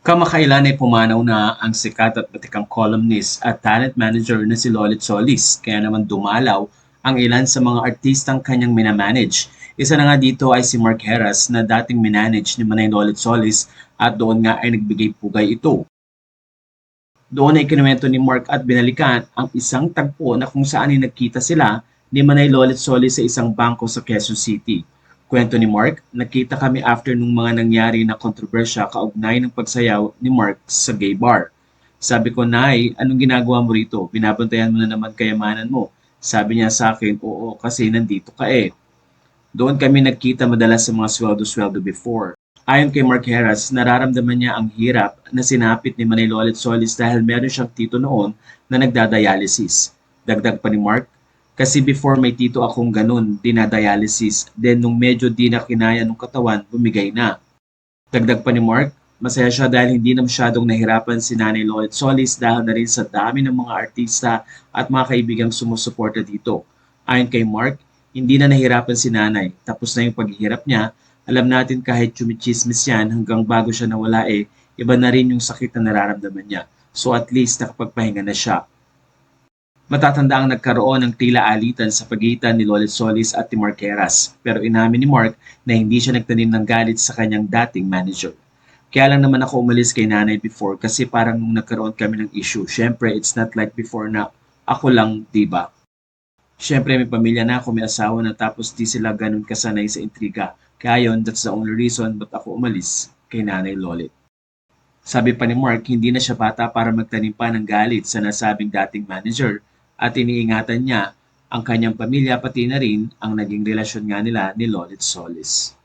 Kamakailan ay pumanaw na ang sikat at batikang columnist at talent manager na si Lolit Solis, kaya naman dumalaw ang ilan sa mga artistang kanyang minamanage. Isa na nga dito ay si Mark Heras na dating minanage ni Manay Lolit Solis at doon nga ay nagbigay pugay ito. Doon ay kinuwento ni Mark at binalikan ang isang tagpo na kung saan ay nagkita sila ni Manay Lolit Solis sa isang bangko sa Quezon City. Kwento ni Mark, nakita kami after nung mga nangyari na kontrobersya kaugnay ng pagsayaw ni Mark sa gay bar. Sabi ko, Nay, anong ginagawa mo rito? Binabantayan mo na naman kayamanan mo. Sabi niya sa akin, oo kasi nandito ka eh. Doon kami nagkita madalas sa mga sweldo-sweldo before. Ayon kay Mark Heras, nararamdaman niya ang hirap na sinapit ni Manay Lolit Solis dahil meron siyang tito noon na nagdadialysis. Dagdag pa ni Mark, kasi before may tito akong ganun, dinadialysis. Then nung medyo di na kinaya ng katawan, bumigay na. Dagdag pa ni Mark, masaya siya dahil hindi na masyadong nahirapan si Nanay Lolit Solis dahil na rin sa dami ng mga artista at mga kaibigang sumusuporta dito. Ayon kay Mark, hindi na nahirapan si Nanay. Tapos na yung paghihirap niya. Alam natin kahit chumichismis yan hanggang bago siya nawala iba na rin yung sakit na nararamdaman niya. So at least nakapagpahinga na siya. Matatanda ang nagkaroon ng tila alitan sa pagitan ni Lolit Solis at ni Mark Heras, pero inamin ni Mark na hindi siya nagtanim ng galit sa kanyang dating manager. Kaya lang naman ako umalis kay nanay before kasi parang nung nagkaroon kami ng issue, syempre it's not like before na ako lang, diba? Syempre may pamilya na ako, may asawa na tapos di sila ganun kasanay sa intriga. Kaya yun, that's the only reason ba't ako umalis kay Nanay Lolit. Sabi pa ni Mark, hindi na siya bata para magtanim pa ng galit sa nasabing dating manager at iniingatan niya ang kanyang pamilya pati na rin ang naging relasyon nga nila ni Lolit Solis.